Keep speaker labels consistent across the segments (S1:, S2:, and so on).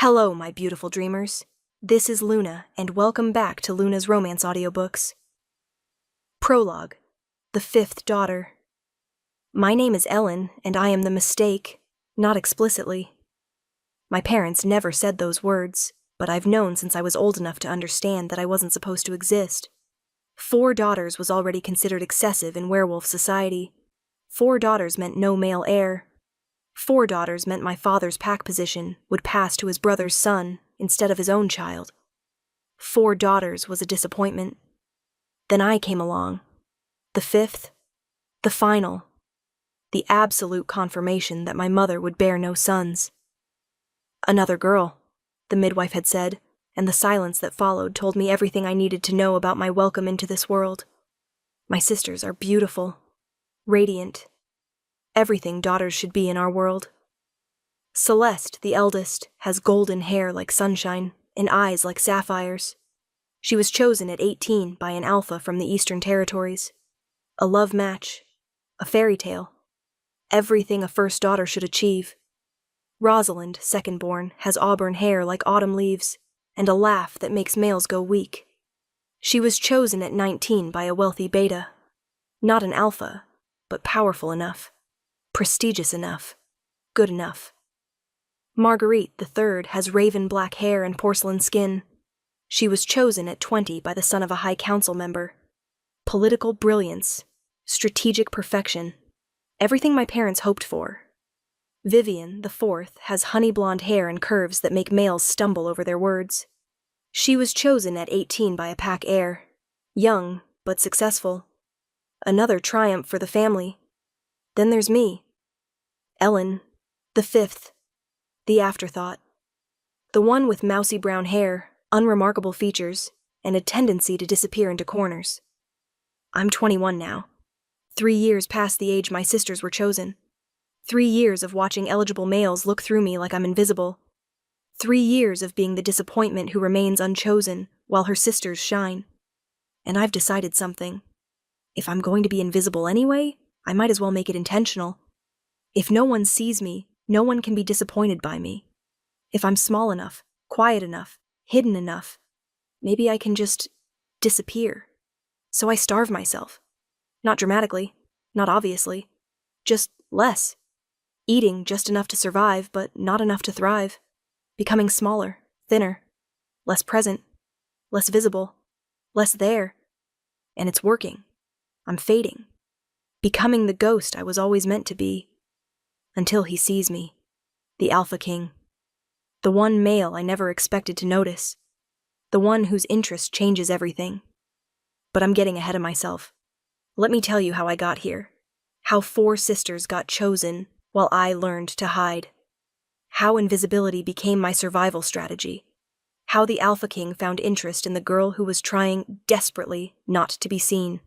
S1: Hello, my beautiful dreamers. This is Luna, and welcome back to Luna's Romance Audiobooks. Prologue: The Fifth Daughter. My name is Ellen, and I am the mistake, not explicitly. My parents never said those words, but I've known since I was old enough to understand that I wasn't supposed to exist. 4 daughters was already considered excessive in werewolf society. 4 daughters meant no male heir. 4 daughters meant my father's pack position would pass to his brother's son instead of his own child. 4 daughters was a disappointment. Then I came along. The 5th, the final, the absolute confirmation that my mother would bear no sons. Another girl, the midwife had said, and the silence that followed told me everything I needed to know about my welcome into this world. My sisters are beautiful, radiant, everything daughters should be in our world. Celeste, the eldest, has golden hair like sunshine and eyes like sapphires. She was chosen at 18 by an alpha from the Eastern Territories. A love match, a fairy tale, everything a first daughter should achieve. Rosalind, second-born, has auburn hair like autumn leaves and a laugh that makes males go weak. She was chosen at 19 by a wealthy beta. Not an alpha, but powerful enough. Prestigious enough, good enough. Marguerite, the third, has raven black hair and porcelain skin. She was chosen at 20 by the son of a high council member. Political brilliance, strategic perfection, everything my parents hoped for. Vivian, the fourth, has honey blonde hair and curves that make males stumble over their words. She was chosen at 18 by a pack heir. Young, but successful. Another triumph for the family. Then there's me. Ellen, the 5th, the afterthought. The one with mousy brown hair, unremarkable features, and a tendency to disappear into corners. I'm 21 now. 3 years past the age my sisters were chosen. 3 years of watching eligible males look through me like I'm invisible. 3 years of being the disappointment who remains unchosen while her sisters shine. And I've decided something. If I'm going to be invisible anyway, I might as well make it intentional. If no one sees me, no one can be disappointed by me. If I'm small enough, quiet enough, hidden enough, maybe I can just disappear. So I starve myself. Not dramatically, not obviously, just less. Eating just enough to survive, but not enough to thrive. Becoming smaller, thinner, less present, less visible, less there. And it's working. I'm fading. Becoming the ghost I was always meant to be. Until he sees me. The Alpha King. The one male I never expected to notice. The one whose interest changes everything. But I'm getting ahead of myself. Let me tell you how I got here. How 4 sisters got chosen while I learned to hide. How invisibility became my survival strategy. How the Alpha King found interest in the girl who was trying desperately not to be seen.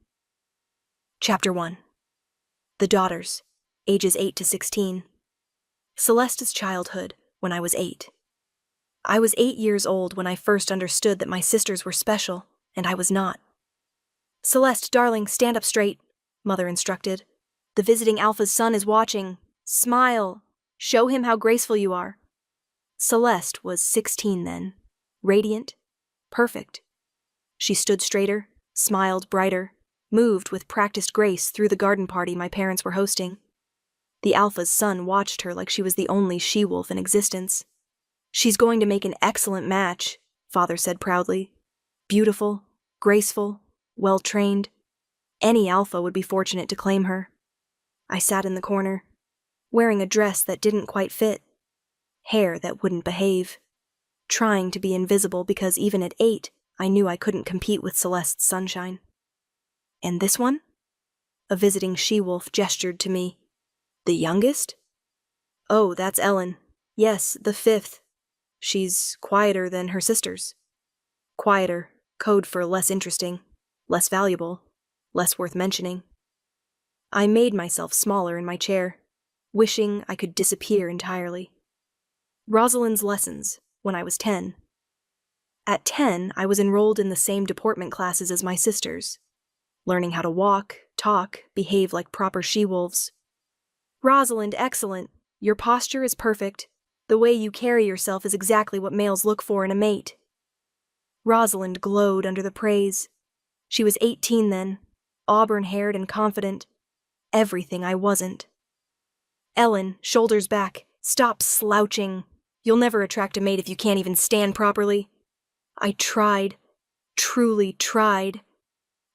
S1: Chapter 1. The Daughters, ages 8 to 16. Celeste's childhood, when I was 8. I was 8 years old when I first understood that my sisters were special, and I was not. Celeste, darling, stand up straight, Mother instructed. The visiting Alpha's son is watching. Smile. Show him how graceful you are. Celeste was 16 then, radiant, perfect. She stood straighter, smiled brighter, moved with practiced grace through the garden party my parents were hosting. The Alpha's son watched her like she was the only she-wolf in existence. She's going to make an excellent match, Father said proudly. Beautiful, graceful, well-trained. Any Alpha would be fortunate to claim her. I sat in the corner, wearing a dress that didn't quite fit, hair that wouldn't behave, trying to be invisible because even at 8, I knew I couldn't compete with Celeste's sunshine. And this one? A visiting she-wolf gestured to me. The youngest? Oh, that's Ellen. Yes, the 5th. She's quieter than her sisters. Quieter, code for less interesting, less valuable, less worth mentioning. I made myself smaller in my chair, wishing I could disappear entirely. Rosalind's lessons, when I was 10. At 10, I was enrolled in the same deportment classes as my sisters, learning how to walk, talk, behave like proper she-wolves. Rosalind, excellent. Your posture is perfect. The way you carry yourself is exactly what males look for in a mate." Rosalind glowed under the praise. She was 18 then, auburn-haired and confident. Everything I wasn't. "Ellen, shoulders back. Stop slouching. You'll never attract a mate if you can't even stand properly." I tried, truly tried.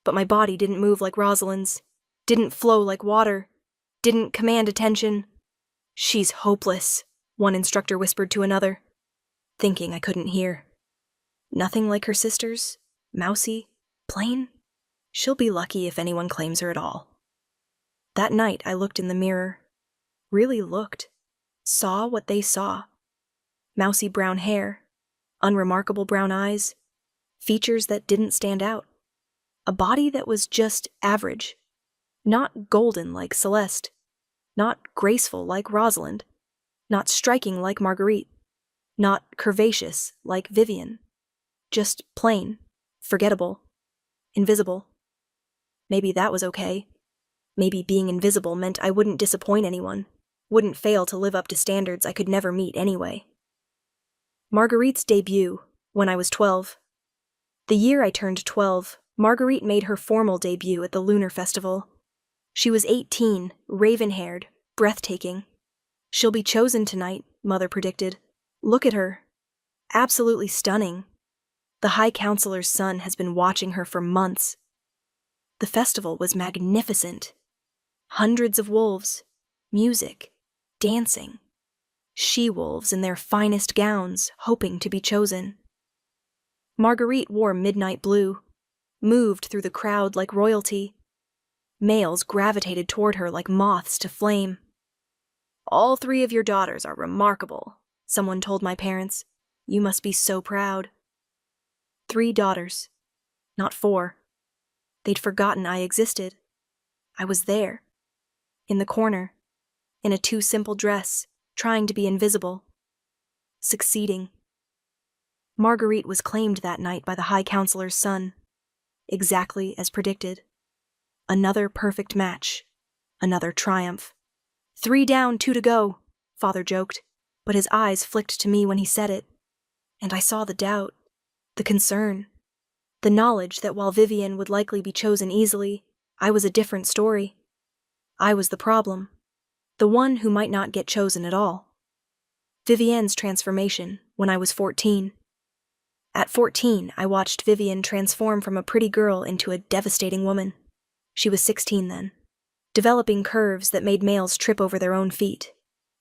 S1: But my body didn't move like Rosalind's, didn't flow like water, didn't command attention. "She's hopeless," one instructor whispered to another, thinking I couldn't hear. "Nothing like her sisters? Mousy? Plain? She'll be lucky if anyone claims her at all." That night I looked in the mirror. Really looked. Saw what they saw. Mousy brown hair, unremarkable brown eyes, features that didn't stand out. A body that was just average. Not golden like Celeste. Not graceful like Rosalind. Not striking like Marguerite. Not curvaceous like Vivian. Just plain, forgettable, invisible. Maybe that was okay. Maybe being invisible meant I wouldn't disappoint anyone, wouldn't fail to live up to standards I could never meet anyway. Marguerite's debut, when I was 12. The year I turned 12, Marguerite made her formal debut at the Lunar Festival. She was 18, raven-haired, breathtaking. "She'll be chosen tonight," Mother predicted. "Look at her. Absolutely stunning. The High Counselor's son has been watching her for months." The festival was magnificent. Hundreds of wolves, music, dancing. She-wolves in their finest gowns, hoping to be chosen. Marguerite wore midnight blue, moved through the crowd like royalty. Males gravitated toward her like moths to flame. "All 3 of your daughters are remarkable," someone told my parents. "You must be so proud." 3 daughters, not 4. They'd forgotten I existed. I was there, in the corner, in a too simple dress, trying to be invisible. Succeeding. Marguerite was claimed that night by the High Counselor's son, exactly as predicted. Another perfect match, another triumph. 3 down, 2 to go, Father joked, but his eyes flicked to me when he said it, and I saw the doubt, the concern, the knowledge that while Vivian would likely be chosen easily, I was a different story. I was the problem, the one who might not get chosen at all. Vivian's transformation, when I was 14. At 14, I watched Vivian transform from a pretty girl into a devastating woman. She was 16 then, developing curves that made males trip over their own feet,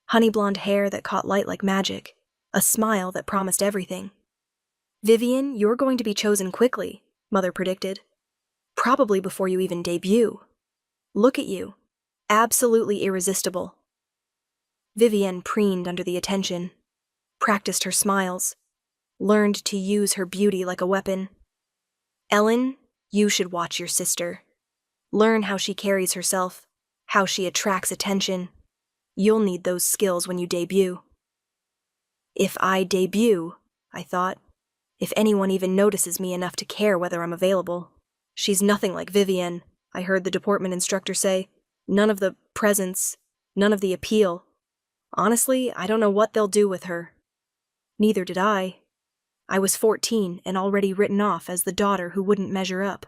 S1: honey blonde hair that caught light like magic, a smile that promised everything. "Vivian, you're going to be chosen quickly," Mother predicted. "Probably before you even debut. Look at you. Absolutely irresistible." Vivian preened under the attention, practiced her smiles, learned to use her beauty like a weapon. "Ellen, you should watch your sister. Learn how she carries herself, how she attracts attention. You'll need those skills when you debut." If I debut, I thought, if anyone even notices me enough to care whether I'm available. "She's nothing like Vivian," I heard the deportment instructor say. "None of the presence, none of the appeal. Honestly, I don't know what they'll do with her." Neither did I. I was 14 and already written off as the daughter who wouldn't measure up,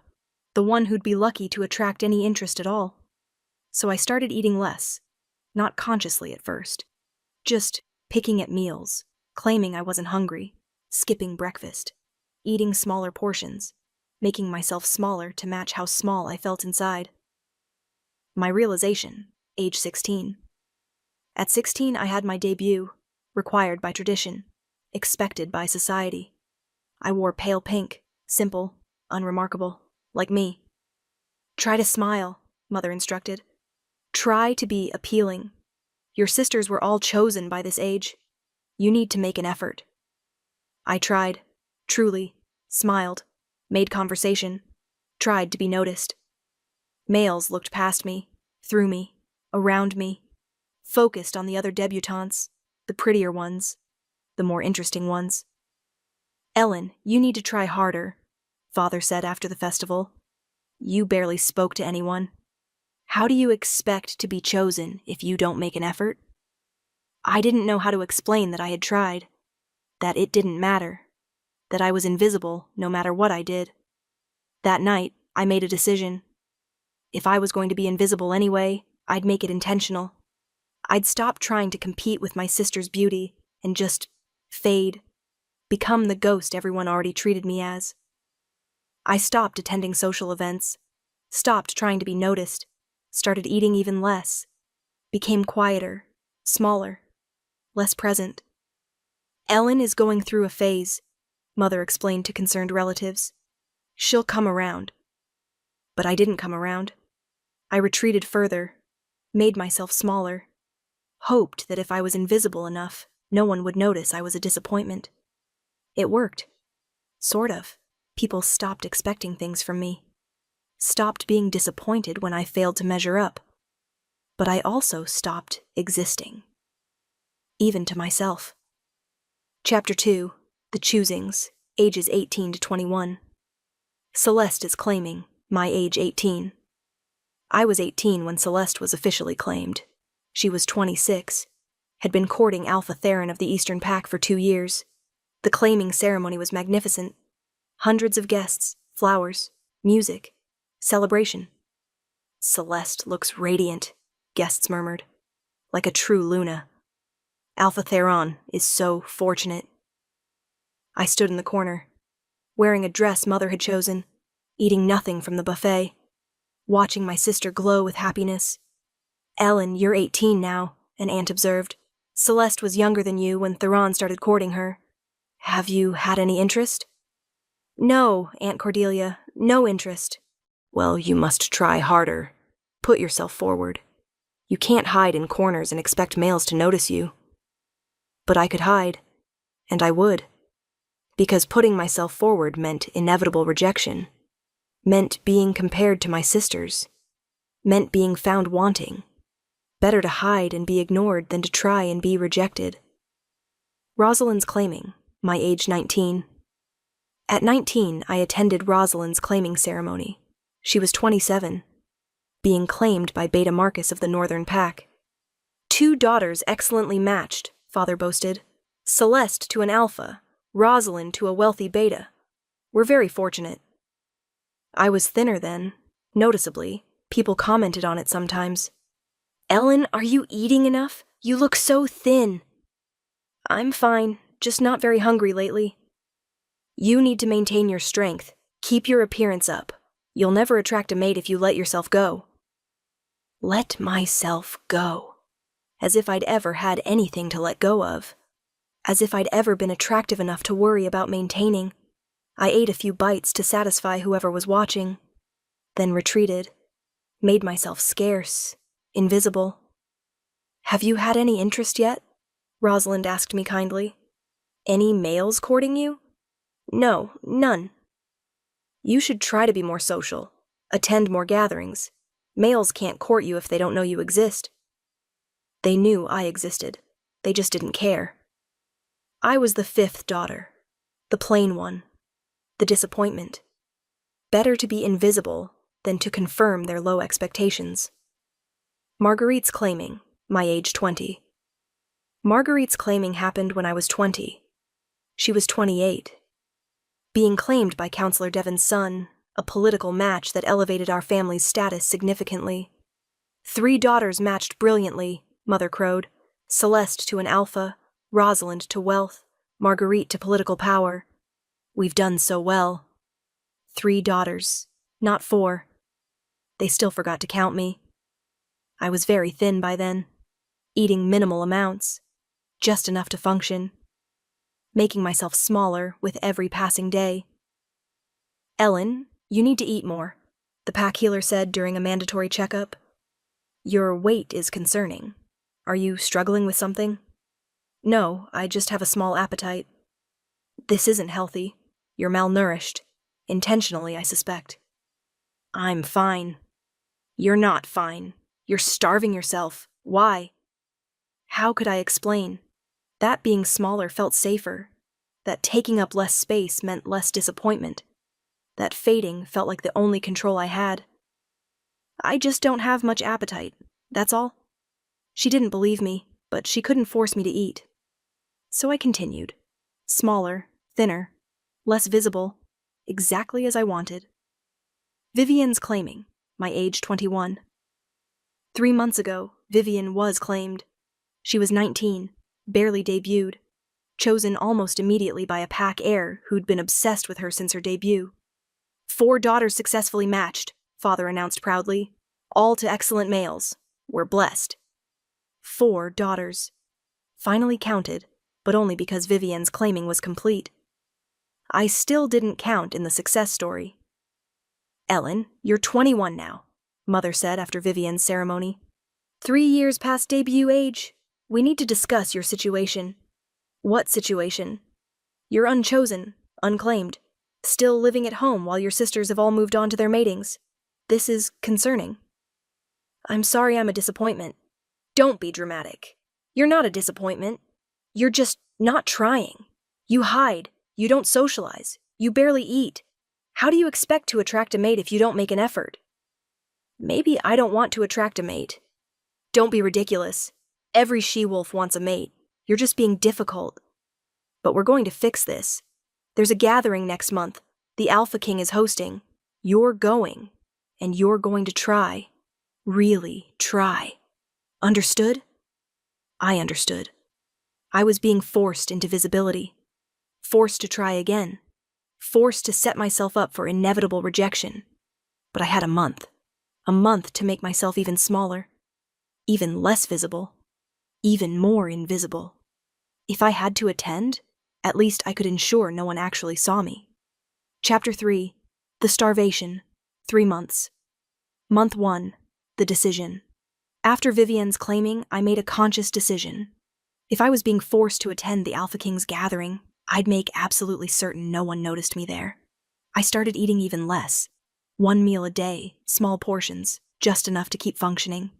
S1: the one who'd be lucky to attract any interest at all. So I started eating less, not consciously at first, just picking at meals, claiming I wasn't hungry, skipping breakfast, eating smaller portions, making myself smaller to match how small I felt inside. My realization, age 16. At 16, I had my debut, required by tradition, expected by society. I wore pale pink, simple, unremarkable, like me. "Try to smile," Mother instructed. "Try to be appealing. Your sisters were all chosen by this age. You need to make an effort." I tried, truly, smiled, made conversation, tried to be noticed. Males looked past me, through me, around me, focused on the other debutantes, the prettier ones, the more interesting ones. "Ellen, you need to try harder," Father said after the festival. "You barely spoke to anyone. How do you expect to be chosen if you don't make an effort?" I didn't know how to explain that I had tried, that it didn't matter, that I was invisible no matter what I did. That night, I made a decision. If I was going to be invisible anyway, I'd make it intentional. I'd stop trying to compete with my sister's beauty and just fade, become the ghost everyone already treated me as. I stopped attending social events, stopped trying to be noticed, started eating even less, became quieter, smaller, less present. Ellen is going through a phase, Mother explained to concerned relatives. She'll come around. But I didn't come around. I retreated further, made myself smaller, hoped that if I was invisible enough, no one would notice I was a disappointment. It worked. Sort of. People stopped expecting things from me. Stopped being disappointed when I failed to measure up. But I also stopped existing. Even to myself. Chapter 2. The Choosings, ages 18 to 21. Celeste is claiming, my age 18. I was 18 when Celeste was officially claimed. She was 26, had been courting Alpha Theron of the Eastern Pack for 2 years. The claiming ceremony was magnificent. Hundreds of guests, flowers, music, celebration. Celeste looks radiant, guests murmured, like a true Luna. Alpha Theron is so fortunate. I stood in the corner, wearing a dress Mother had chosen, eating nothing from the buffet, watching my sister glow with happiness. Ellen, you're 18 now, an aunt observed. Celeste was younger than you when Theron started courting her. Have you had any interest? No, Aunt Cordelia, no interest. Well, you must try harder. Put yourself forward. You can't hide in corners and expect males to notice you. But I could hide, and I would. Because putting myself forward meant inevitable rejection, meant being compared to my sisters, meant being found wanting. Better to hide and be ignored than to try and be rejected. Rosalind's claiming, my age 19. At 19, I attended Rosalind's claiming ceremony. She was 27, being claimed by Beta Marcus of the Northern Pack. 2 daughters excellently matched, Father boasted. Celeste to an Alpha, Rosalind to a wealthy Beta. We're very fortunate. I was thinner then, noticeably. People commented on it sometimes. Ellen, are you eating enough? You look so thin. I'm fine, just not very hungry lately. You need to maintain your strength. Keep your appearance up. You'll never attract a mate if you let yourself go. Let myself go. As if I'd ever had anything to let go of. As if I'd ever been attractive enough to worry about maintaining. I ate a few bites to satisfy whoever was watching, then retreated, made myself scarce, invisible. Have you had any interest yet? Rosalind asked me kindly. Any males courting you? No, none. You should try to be more social, attend more gatherings. Males can't court you if they don't know you exist. They knew I existed. They just didn't care. I was the 5th daughter, the plain one, the disappointment. Better to be invisible than to confirm their low expectations. Marguerite's claiming, my age 20. Marguerite's claiming happened when I was 20. She was 28. Being claimed by Counselor Devon's son, a political match that elevated our family's status significantly. 3 daughters matched brilliantly, Mother crowed. Celeste to an Alpha, Rosalind to wealth, Marguerite to political power. We've done so well. 3 daughters, not 4. They still forgot to count me. I was very thin by then, eating minimal amounts, just enough to function, making myself smaller with every passing day. Ellen, you need to eat more, the pack healer said during a mandatory checkup. Your weight is concerning. Are you struggling with something? No, I just have a small appetite. This isn't healthy. You're malnourished. Intentionally, I suspect. I'm fine. You're not fine. You're starving yourself. Why? How could I explain? That being smaller felt safer. That taking up less space meant less disappointment. That fading felt like the only control I had. I just don't have much appetite. That's all. She didn't believe me, but she couldn't force me to eat. So I continued. Smaller, thinner, less visible, exactly as I wanted. Vivian's claiming, my age 21. 3 months ago, Vivian was claimed. She was 19, barely debuted, chosen almost immediately by a pack heir who'd been obsessed with her since her debut. 4 daughters successfully matched, father announced proudly. All to excellent males. We're blessed. 4 daughters. Finally counted, but only because Vivian's claiming was complete. I still didn't count in the success story. Ellen, you're 21 now, Mother said after Vivian's ceremony. 3 years past debut age. We need to discuss your situation. What situation? You're unchosen, unclaimed, still living at home while your sisters have all moved on to their matings. This is concerning. I'm sorry I'm a disappointment. Don't be dramatic. You're not a disappointment. You're just not trying. You hide. You don't socialize. You barely eat. How do you expect to attract a mate if you don't make an effort? Maybe I don't want to attract a mate. Don't be ridiculous. Every she-wolf wants a mate. You're just being difficult. But we're going to fix this. There's a gathering next month. The Alpha King is hosting. You're going. And you're going to try. Really try. Understood? I understood. I was being forced into visibility. Forced to try again. Forced to set myself up for inevitable rejection. But I had a month. A month to make myself even smaller. Even less visible. Even more invisible. If I had to attend, at least I could ensure no one actually saw me. Chapter 3. The Starvation. 3 months. Month 1. The Decision. After Vivian's claiming, I made a conscious decision. If I was being forced to attend the Alpha King's gathering, I'd make absolutely certain no one noticed me there. I started eating even less. 1 meal a day, small portions, just enough to keep functioning.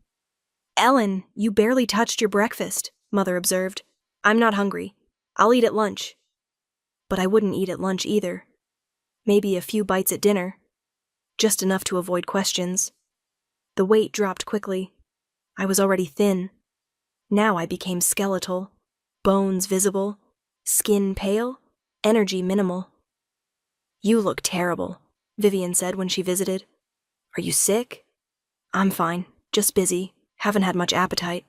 S1: Ellen, you barely touched your breakfast, Mother observed. I'm not hungry. I'll eat at lunch. But I wouldn't eat at lunch either. Maybe a few bites at dinner. Just enough to avoid questions. The weight dropped quickly. I was already thin. Now I became skeletal. Bones visible. Skin pale. Energy minimal. You look terrible, Vivian said when she visited. Are you sick? I'm fine. Just busy. Haven't had much appetite.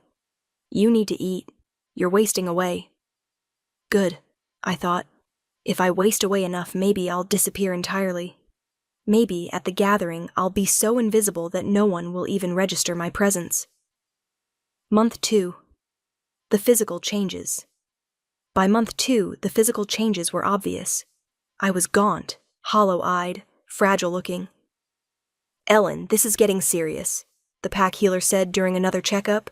S1: You need to eat. You're wasting away. Good, I thought. If I waste away enough, maybe I'll disappear entirely. Maybe at the gathering I'll be so invisible that no one will even register my presence. Month 2. The physical changes. By month 2, the physical changes were obvious. I was gaunt, hollow-eyed, fragile-looking. Ellen, this is getting serious, the pack healer said during another checkup.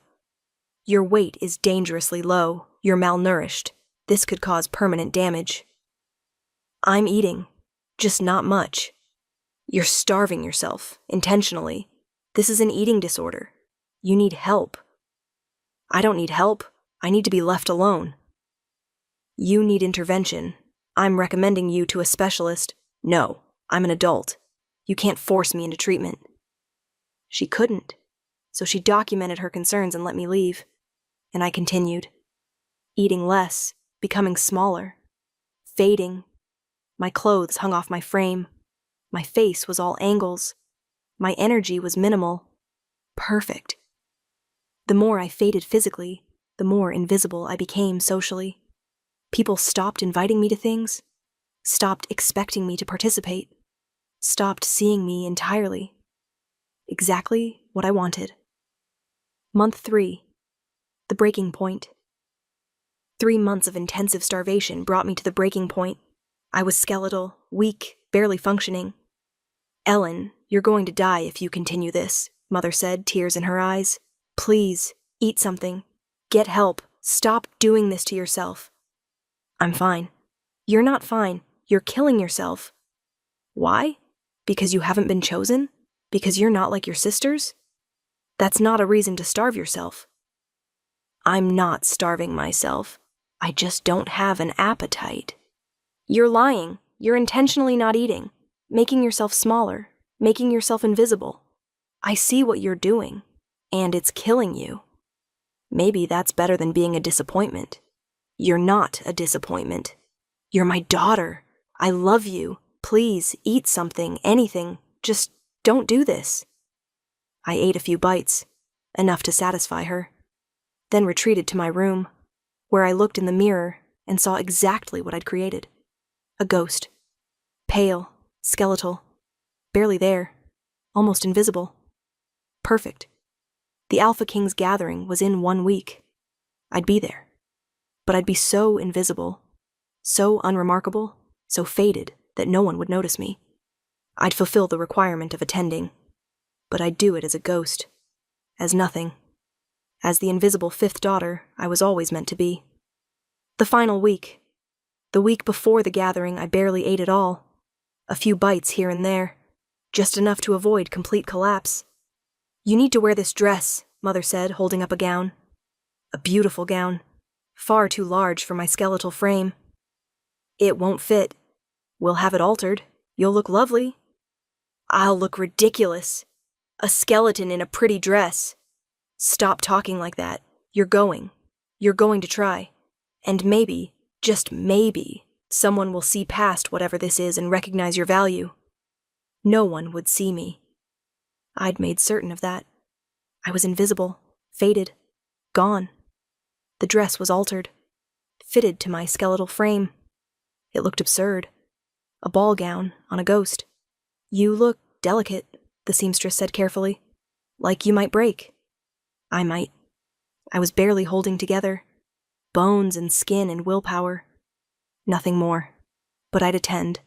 S1: Your weight is dangerously low. You're malnourished. This could cause permanent damage. I'm eating, just not much. You're starving yourself, intentionally. This is an eating disorder. You need help. I don't need help. I need to be left alone. You need intervention. I'm recommending you to a specialist. No, I'm an adult. You can't force me into treatment. She couldn't, so she documented her concerns and let me leave. And I continued. Eating less, becoming smaller, fading. My clothes hung off my frame. My face was all angles. My energy was minimal. Perfect. The more I faded physically, the more invisible I became socially. People stopped inviting me to things, stopped expecting me to participate, stopped seeing me entirely. Exactly what I wanted. Month 3. The breaking point. 3 months of intensive starvation brought me to the breaking point. I was skeletal, weak, barely functioning. Ellen, you're going to die if you continue this, Mother said, tears in her eyes. Please, eat something. Get help. Stop doing this to yourself. I'm fine. You're not fine. You're killing yourself. Why? Because you haven't been chosen? Because you're not like your sisters? That's not a reason to starve yourself. I'm not starving myself. I just don't have an appetite. You're lying. You're intentionally not eating, making yourself smaller, making yourself invisible. I see what you're doing, and it's killing you. Maybe that's better than being a disappointment. You're not a disappointment. You're my daughter. I love you. Please, eat something, anything. Just don't do this. I ate a few bites, enough to satisfy her, then retreated to my room, where I looked in the mirror and saw exactly what I'd created. A ghost. Pale, skeletal, barely there, almost invisible. Perfect. The Alpha King's gathering was in 1 week. I'd be there. But I'd be so invisible, so unremarkable, so faded that no one would notice me. I'd fulfill the requirement of attending, but I'd do it as a ghost, as nothing, as the invisible fifth daughter I was always meant to be. The final week, the week before the gathering, I barely ate at all. A few bites here and there, just enough to avoid complete collapse. "You need to wear this dress," Mother said, holding up a gown. A beautiful gown, far too large for my skeletal frame. "It won't fit. We'll have it altered. You'll look lovely." "I'll look ridiculous. A skeleton in a pretty dress." "Stop talking like that. You're going. You're going to try. And maybe, just maybe, someone will see past whatever this is and recognize your value." No one would see me. I'd made certain of that. I was invisible, faded, gone. The dress was altered, fitted to my skeletal frame. It looked absurd. A ball gown on a ghost. "You look delicate," the seamstress said carefully. "Like you might break." I might. I was barely holding together. Bones and skin and willpower. Nothing more. But I'd attend.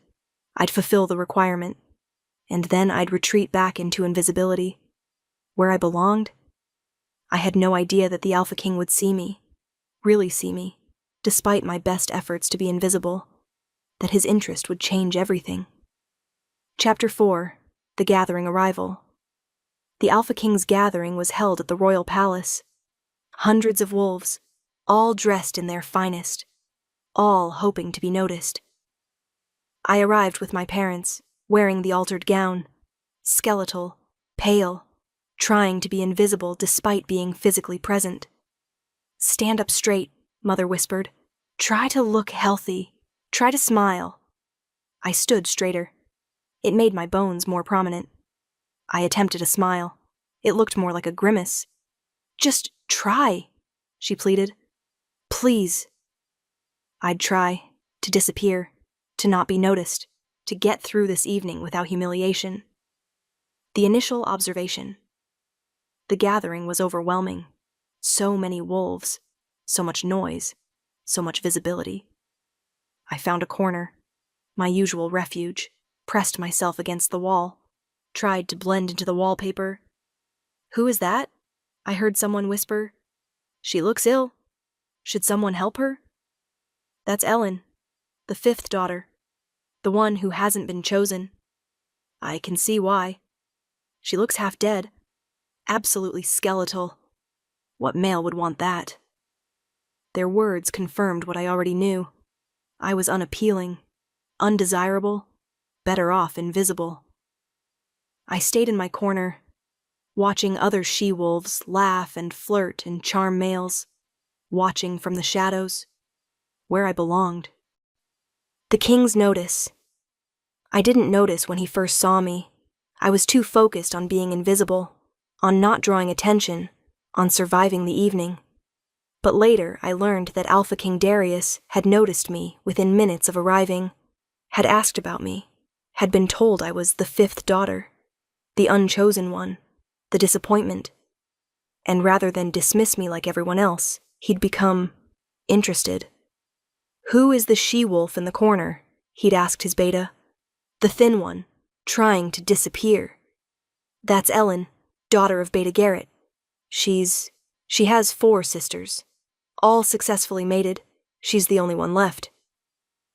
S1: I'd fulfill the requirement. And then I'd retreat back into invisibility. Where I belonged? I had no idea that the Alpha King would see me. Really see me. Despite my best efforts to be invisible. That his interest would change everything. Chapter 4. The Gathering Arrival. The Alpha King's gathering was held at the royal palace. Hundreds of wolves, all dressed in their finest, all hoping to be noticed. I arrived with my parents, wearing the altered gown, skeletal, pale, trying to be invisible despite being physically present. "Stand up straight," Mother whispered. "Try to look healthy. Try to smile." I stood straighter. It made my bones more prominent. I attempted a smile. It looked more like a grimace. "Just try," she pleaded. "Please." I'd try, to disappear, to not be noticed, to get through this evening without humiliation. The initial observation. The gathering was overwhelming. So many wolves, so much noise, so much visibility. I found a corner, my usual refuge, pressed myself against the wall, tried to blend into the wallpaper. "Who is that?" I heard someone whisper. "She looks ill. Should someone help her?" "That's Ellen, the fifth daughter, the one who hasn't been chosen." "I can see why. She looks half dead, absolutely skeletal. What male would want that?" Their words confirmed what I already knew. I was unappealing, undesirable, better off invisible. I stayed in my corner, watching other she-wolves laugh and flirt and charm males, watching from the shadows, where I belonged. The king's notice. I didn't notice when he first saw me. I was too focused on being invisible, on not drawing attention, on surviving the evening. But later I learned that Alpha King Darius had noticed me within minutes of arriving, had asked about me, had been told I was the fifth daughter, the unchosen one, the disappointment. And rather than dismiss me like everyone else, he'd become interested. "Who is the she-wolf in the corner?" he'd asked his beta. "The thin one, trying to disappear." "That's Ellen, daughter of Beta Garrett. She has 4 sisters, all successfully mated. She's the only one left.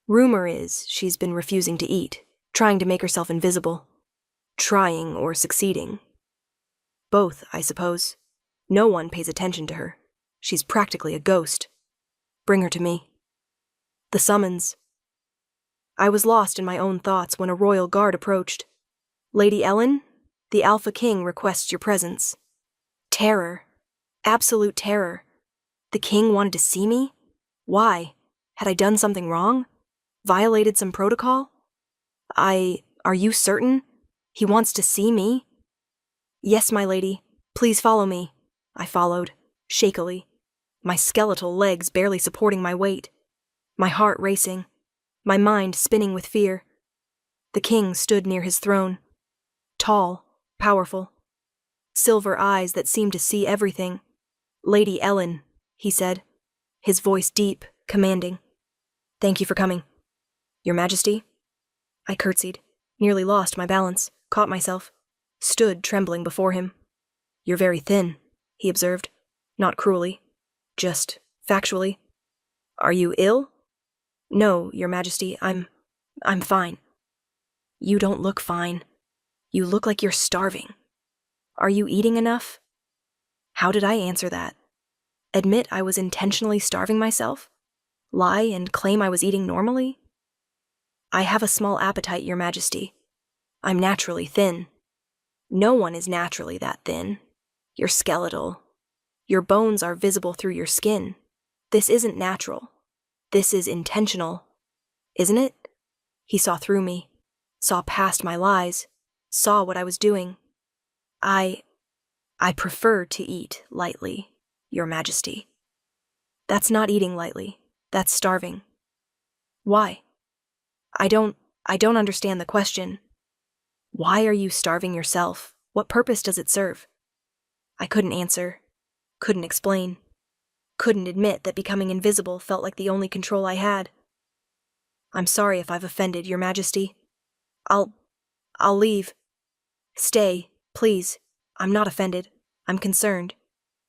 S1: Rumor is she's been refusing to eat, trying to make herself invisible. Trying or succeeding. Both, I suppose. No one pays attention to her. She's practically a ghost. Bring her to me." The summons. I was lost in my own thoughts when a royal guard approached. "Lady Ellen, the Alpha King requests your presence." Terror. Absolute terror. The king wanted to see me? Why? Had I done something wrong? Violated some protocol? Are you certain? He wants to see me? Yes, my lady. Please follow me. I followed, shakily, my skeletal legs barely supporting my weight, my heart racing, my mind spinning with fear. The king stood near his throne, tall, powerful, silver eyes that seemed to see everything. Lady Ellen, he said, his voice deep, commanding. Thank you for coming. Your Majesty? I curtsied, nearly lost my balance, caught myself, stood trembling before him. You're very thin, he observed, not cruelly, just factually. Are you ill? No, Your Majesty, I'm fine. You don't look fine. You look like you're starving. Are you eating enough? How did I answer that? Admit I was intentionally starving myself? Lie and claim I was eating normally? I have a small appetite, Your Majesty. I'm naturally thin. No one is naturally that thin. You're skeletal. Your bones are visible through your skin. This isn't natural. This is intentional. Isn't it? He saw through me, saw past my lies, saw what I was doing. I prefer to eat lightly, Your Majesty. That's not eating lightly. That's starving. Why? I don't understand the question. Why are you starving yourself? What purpose does it serve? I couldn't answer, couldn't explain, couldn't admit that becoming invisible felt like the only control I had. I'm sorry if I've offended, Your Majesty. I'll leave. Stay, please. I'm not offended. I'm concerned.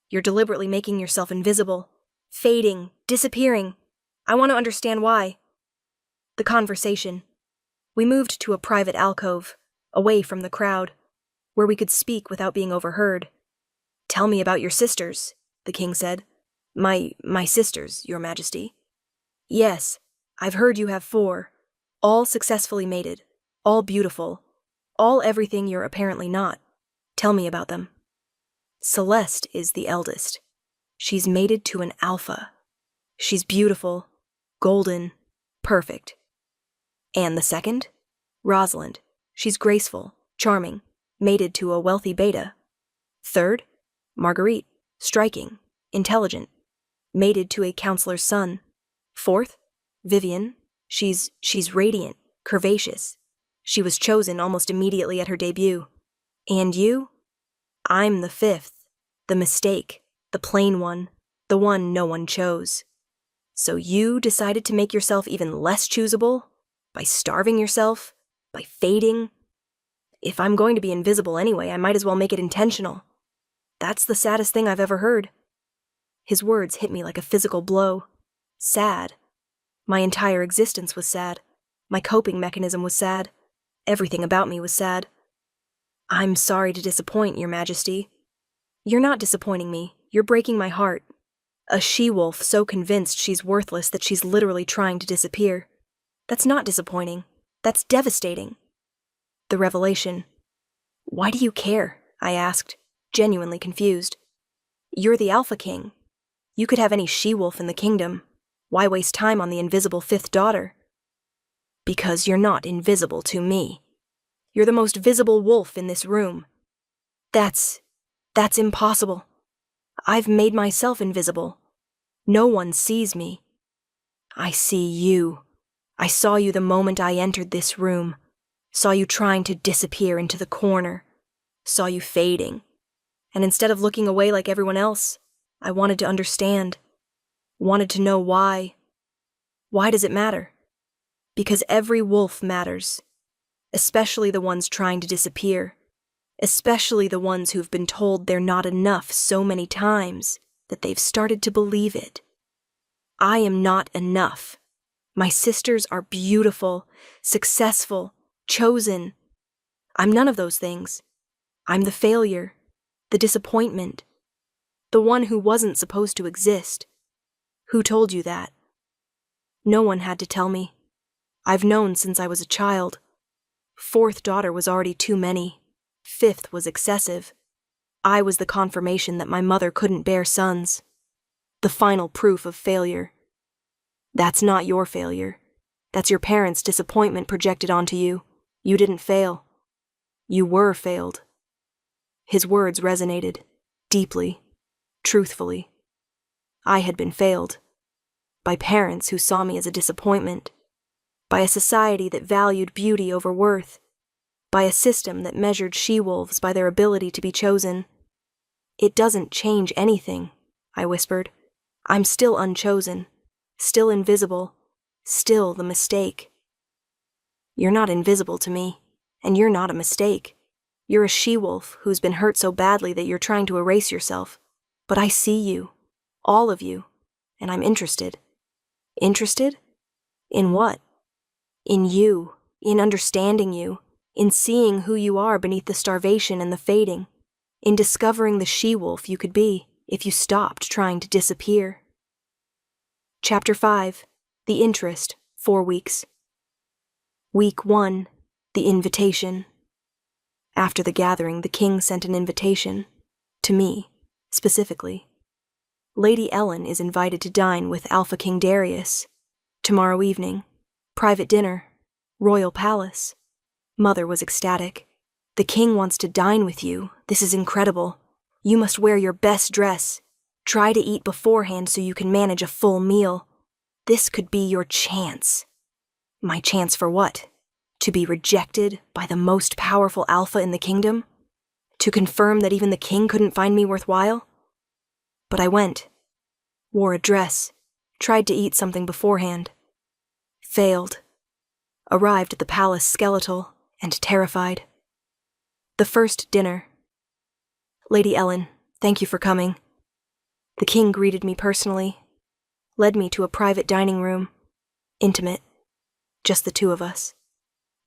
S1: You're deliberately making yourself invisible, fading, disappearing. I want to understand why. The conversation. We moved to a private alcove, away from the crowd, where we could speak without being overheard. Tell me about your sisters, the king said. My sisters, Your Majesty. Yes, I've heard you have 4, all successfully mated, all beautiful, all everything you're apparently not. Tell me about them. Celeste is the eldest. She's mated to an alpha. She's beautiful, golden, perfect. And the second? Rosalind. She's graceful, charming, mated to a wealthy beta. Third? Marguerite. Striking, intelligent, mated to a counselor's son. Fourth? Vivian. She's radiant, curvaceous. She was chosen almost immediately at her debut. And you? I'm the 5th, the mistake, the plain one, the one no one chose. So you decided to make yourself even less choosable? By starving yourself? By fading? If I'm going to be invisible anyway, I might as well make it intentional. That's the saddest thing I've ever heard. His words hit me like a physical blow. Sad. My entire existence was sad. My coping mechanism was sad. Everything about me was sad. I'm sorry to disappoint, Your Majesty. You're not disappointing me. You're breaking my heart. A she-wolf so convinced she's worthless that she's literally trying to disappear. That's not disappointing. That's devastating. The revelation. Why do you care? I asked, genuinely confused. You're the Alpha King. You could have any she-wolf in the kingdom. Why waste time on the invisible 5th daughter? Because you're not invisible to me. You're the most visible wolf in this room. That's impossible. I've made myself invisible. No one sees me. I see you. I saw you the moment I entered this room. Saw you trying to disappear into the corner. Saw you fading. And instead of looking away like everyone else, I wanted to understand. Wanted to know why. Why does it matter? Because every wolf matters. Especially the ones trying to disappear. Especially the ones who've been told they're not enough so many times that they've started to believe it. I am not enough. My sisters are beautiful, successful, chosen. I'm none of those things. I'm the failure, the disappointment, the one who wasn't supposed to exist. Who told you that? No one had to tell me. I've known since I was a child. 4th daughter was already too many. 5th was excessive. I was the confirmation that my mother couldn't bear sons. The final proof of failure. That's not your failure. That's your parents' disappointment projected onto you. You didn't fail. You were failed. His words resonated, deeply, truthfully. I had been failed. By parents who saw me as a disappointment. By a society that valued beauty over worth. By a system that measured she-wolves by their ability to be chosen. It doesn't change anything, I whispered. I'm still unchosen, still invisible, still the mistake. You're not invisible to me, and you're not a mistake. You're a she-wolf who's been hurt so badly that you're trying to erase yourself. But I see you, all of you, and I'm interested. Interested? In what? In you, in understanding you, in seeing who you are beneath the starvation and the fading, in discovering the she-wolf you could be if you stopped trying to disappear. Chapter 5. The Interest, 4 weeks. Week 1. The Invitation. After the gathering, the king sent an invitation. To me, specifically. Lady Ellen is invited to dine with Alpha King Darius. Tomorrow evening. Private dinner. Royal palace. Mother was ecstatic. The king wants to dine with you. This is incredible. You must wear your best dress. Try to eat beforehand so you can manage a full meal. This could be your chance. My chance for what? To be rejected by the most powerful alpha in the kingdom? To confirm that even the king couldn't find me worthwhile? But I went. Wore a dress. Tried to eat something beforehand. Failed. Arrived at the palace skeletal and terrified. The first dinner. Lady Ellen, thank you for coming. The king greeted me personally, led me to a private dining room, intimate, just the two of us.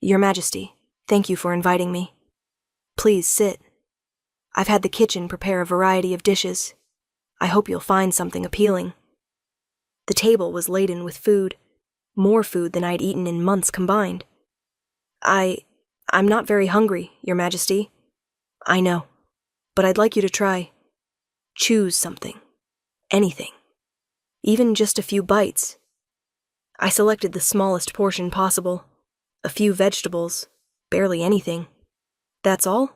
S1: Your Majesty, thank you for inviting me. Please sit. I've had the kitchen prepare a variety of dishes. I hope you'll find something appealing. The table was laden with food, more food than I'd eaten in months combined. I'm not very hungry, Your Majesty. I know, but I'd like you to try. Choose something. Anything. Even just a few bites. I selected the smallest portion possible. A few vegetables. Barely anything. That's all?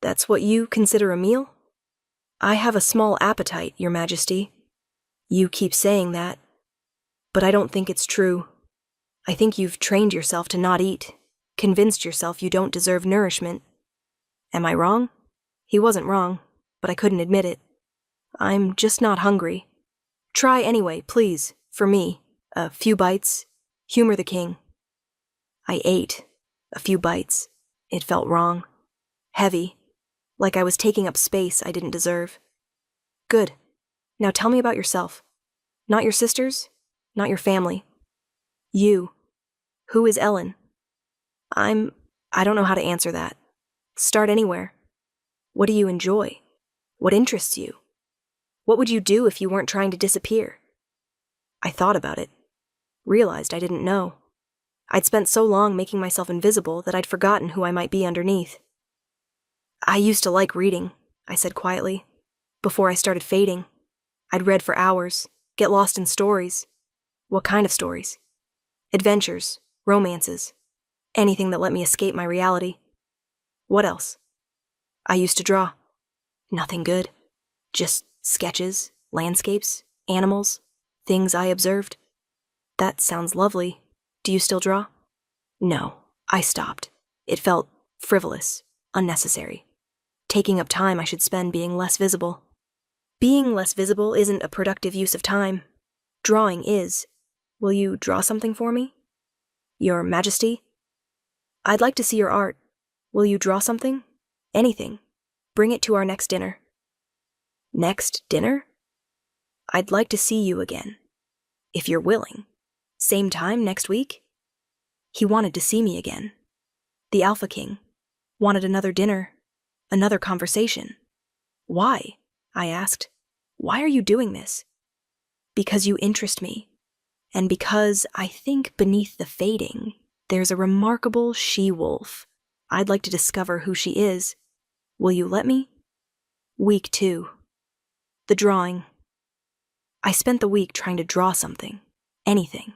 S1: That's what you consider a meal? I have a small appetite, Your Majesty. You keep saying that. But I don't think it's true. I think you've trained yourself to not eat. Convinced yourself you don't deserve nourishment. Am I wrong? He wasn't wrong, but I couldn't admit it. I'm just not hungry. Try anyway, please, for me. A few bites. Humor the king. I ate. A few bites. It felt wrong. Heavy. Like I was taking up space I didn't deserve. Good. Now tell me about yourself. Not your sisters, not your family. You. Who is Ellen? I don't know how to answer that. Start anywhere. What do you enjoy? What interests you? What would you do if you weren't trying to disappear? I thought about it. Realized I didn't know. I'd spent so long making myself invisible that I'd forgotten who I might be underneath. I used to like reading, I said quietly. Before I started fading. I'd read for hours, get lost in stories. What kind of stories? Adventures, romances, anything that let me escape my reality. What else? I used to draw. Nothing good. Just sketches, landscapes, animals, things I observed. That sounds lovely. Do you still draw? No, I stopped. It felt frivolous, unnecessary. Taking up time I should spend being less visible. Being less visible isn't a productive use of time. Drawing is. Will you draw something for me? Your Majesty? I'd like to see your art. Will you draw something? Anything. Bring it to our next dinner. Next dinner? I'd like to see you again. If you're willing. Same time next week? He wanted to see me again. The Alpha King wanted another dinner, another conversation. Why? I asked. Why are you doing this? Because you interest me, and because I think beneath the fading, there's a remarkable she-wolf. I'd like to discover who she is. Will you let me? Week 2. The drawing. I spent the week trying to draw something. Anything.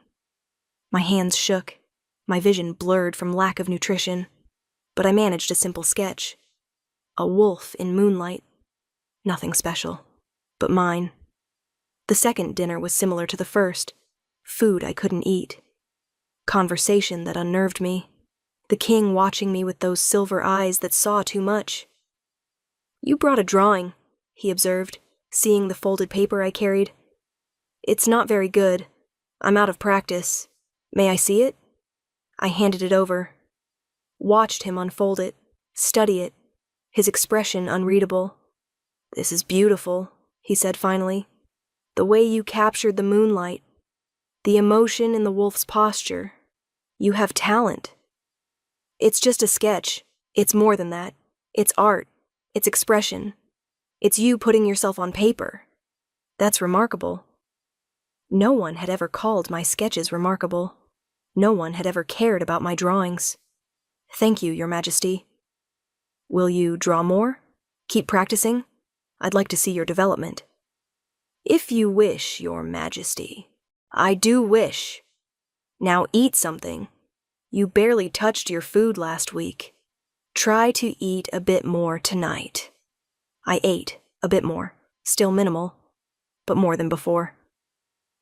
S1: My hands shook, my vision blurred from lack of nutrition, but I managed a simple sketch. A wolf in moonlight. Nothing special, but mine. The second dinner was similar to the first. Food I couldn't eat. Conversation that unnerved me. The king watching me with those silver eyes that saw too much. "You brought a drawing," he observed, seeing the folded paper I carried. "It's not very good. I'm out of practice. May I see it?" I handed it over. Watched him unfold it, study it, his expression unreadable. "This is beautiful," he said finally. "The way you captured the moonlight, the emotion in the wolf's posture. You have talent." "It's just a sketch. It's more than that. It's art. It's expression. It's you putting yourself on paper. That's remarkable." No one had ever called my sketches remarkable. No one had ever cared about my drawings. "Thank you, Your Majesty." "Will you draw more? Keep practicing? I'd like to see your development." "If you wish, Your Majesty. I do wish. Now eat something. You barely touched your food last week. Try to eat a bit more tonight." I ate a bit more, still minimal, but more than before.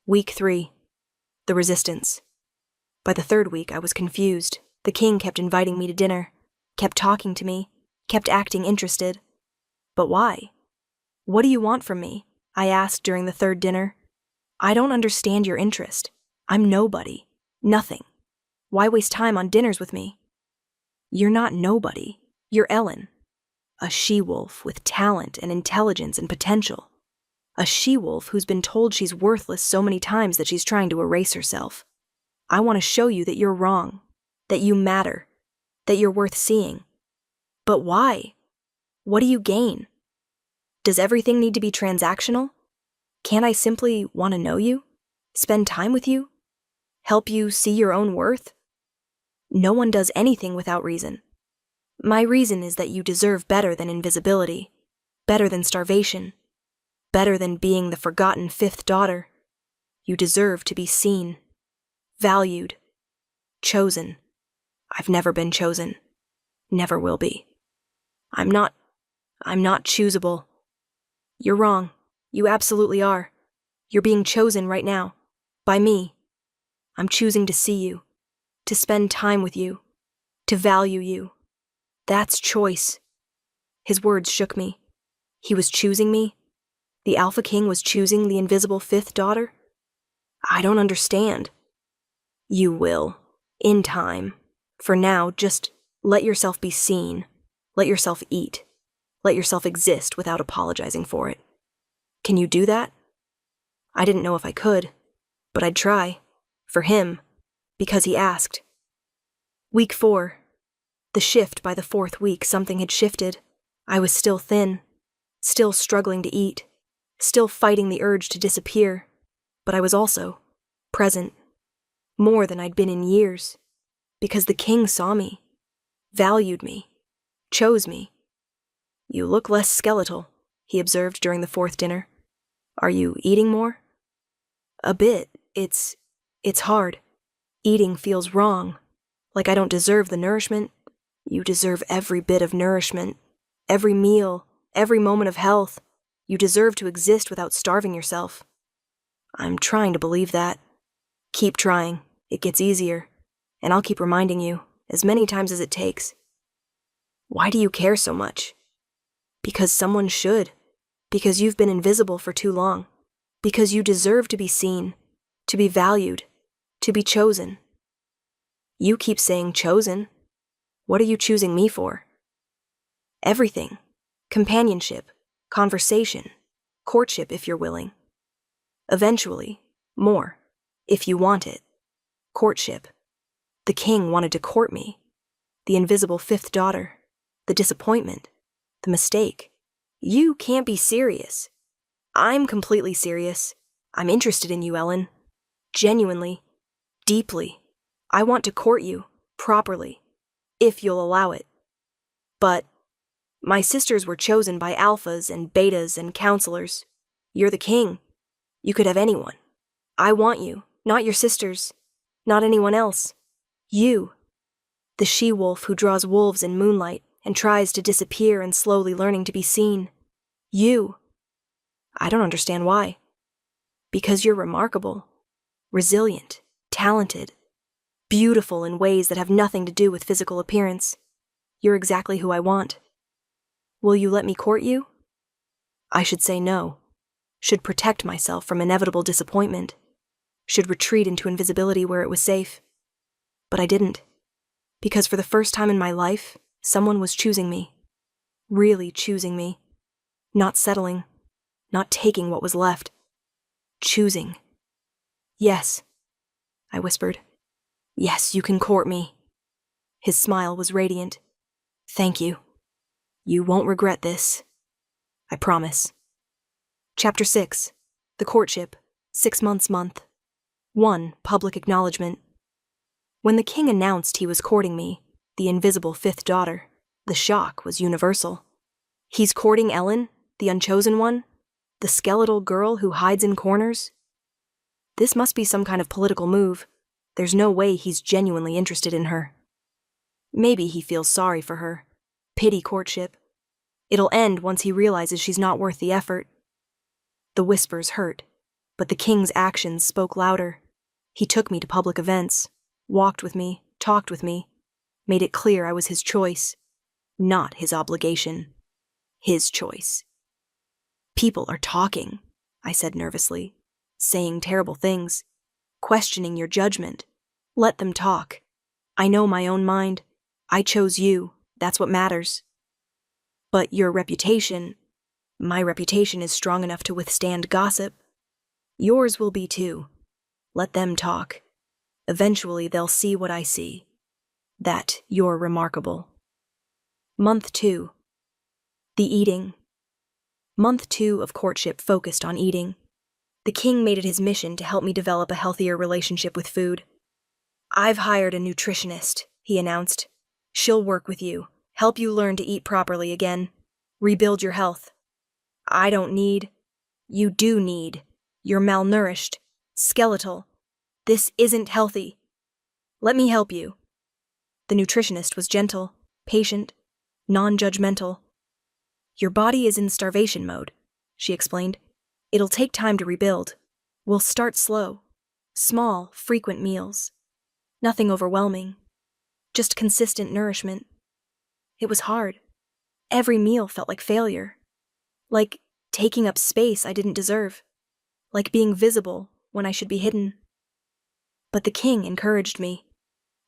S1: Week 3. The resistance. By the third week, I was confused. The king kept inviting me to dinner, kept talking to me, kept acting interested. But why? "What do you want from me?" I asked during the third dinner. "I don't understand your interest. I'm nobody. Nothing. Why waste time on dinners with me?" "You're not nobody. You're Ellen. A she-wolf with talent and intelligence and potential. A she-wolf who's been told she's worthless so many times that she's trying to erase herself. I want to show you that you're wrong, that you matter, that you're worth seeing." "But why? What do you gain? Does everything need to be transactional? Can't I simply want to know you? Spend time with you? Help you see your own worth?" "No one does anything without reason. My reason is that you deserve better than invisibility, better than starvation, better than being the forgotten fifth daughter. You deserve to be seen, valued, chosen. I've never been chosen, never will be. I'm not choosable." "You're wrong. You absolutely are. You're being chosen right now, by me. I'm choosing to see you, to spend time with you, to value you. That's choice." His words shook me. He was choosing me? The Alpha King was choosing the invisible fifth daughter? I don't understand. "You will. In time. For now, just let yourself be seen. Let yourself eat. Let yourself exist without apologizing for it. Can you do that?" I didn't know if I could, but I'd try. For him. Because he asked. Week 4. The shift by the 4th week, something had shifted. I was still thin, still struggling to eat, still fighting the urge to disappear, but I was also present, more than I'd been in years, because the king saw me, valued me, chose me. "You look less skeletal," he observed during the 4th dinner. "Are you eating more?" "A bit. It's hard. Eating feels wrong, like I don't deserve the nourishment." "You deserve every bit of nourishment, every meal, every moment of health. You deserve to exist without starving yourself." "I'm trying to believe that." "Keep trying. It gets easier. And I'll keep reminding you, as many times as it takes." "Why do you care so much?" "Because someone should. Because you've been invisible for too long. Because you deserve to be seen, to be valued, to be chosen." "You keep saying chosen. What are you choosing me for?" "Everything. Companionship, conversation, courtship if you're willing. Eventually, more, if you want it. Courtship. The king wanted to court me. The invisible fifth daughter. The disappointment. The mistake. You can't be serious." "I'm completely serious. I'm interested in you, Ellen. Genuinely. Deeply. I want to court you, properly. If you'll allow it. But my sisters were chosen by alphas and betas and counselors. You're the king. You could have anyone. I want you, not your sisters, not anyone else. You. The she-wolf who draws wolves in moonlight and tries to disappear and slowly learning to be seen. You. I don't understand why. Because you're remarkable, resilient, talented, beautiful in ways that have nothing to do with physical appearance. You're exactly who I want. Will you let me court you? I should say no. Should protect myself from inevitable disappointment. Should retreat into invisibility where it was safe. But I didn't. Because for the first time in my life, someone was choosing me. Really choosing me. Not settling. Not taking what was left. Choosing. Yes, I whispered. Yes, you can court me. His smile was radiant. Thank you. You won't regret this. I promise. Chapter 6. The Courtship. 6 months month. 1. Public acknowledgement. When the king announced he was courting me, the invisible fifth daughter, the shock was universal. He's courting Ellen, the unchosen one? The skeletal girl who hides in corners? This must be some kind of political move. There's no way he's genuinely interested in her. Maybe he feels sorry for her. Pity courtship. It'll end once he realizes she's not worth the effort. The whispers hurt, but the king's actions spoke louder. He took me to public events, walked with me, talked with me, made it clear I was his choice, not his obligation. His choice. People are talking, I said nervously, saying terrible things, questioning your judgment. Let them talk. I know my own mind. I chose you. That's what matters. But your reputation, my reputation is strong enough to withstand gossip. Yours will be too. Let them talk. Eventually they'll see what I see. That you're remarkable. Month 2. The eating. Month 2 of courtship focused on eating. The king made it his mission to help me develop a healthier relationship with food. I've hired a nutritionist, he announced. She'll work with you, help you learn to eat properly again, rebuild your health. I don't need. You do need. You're malnourished, skeletal. This isn't healthy. Let me help you. The nutritionist was gentle, patient, non-judgmental. Your body is in starvation mode, she explained. It'll take time to rebuild. We'll start slow. Small, frequent meals. Nothing overwhelming. Just consistent nourishment. It was hard. Every meal felt like failure. Like taking up space I didn't deserve. Like being visible when I should be hidden. But the king encouraged me.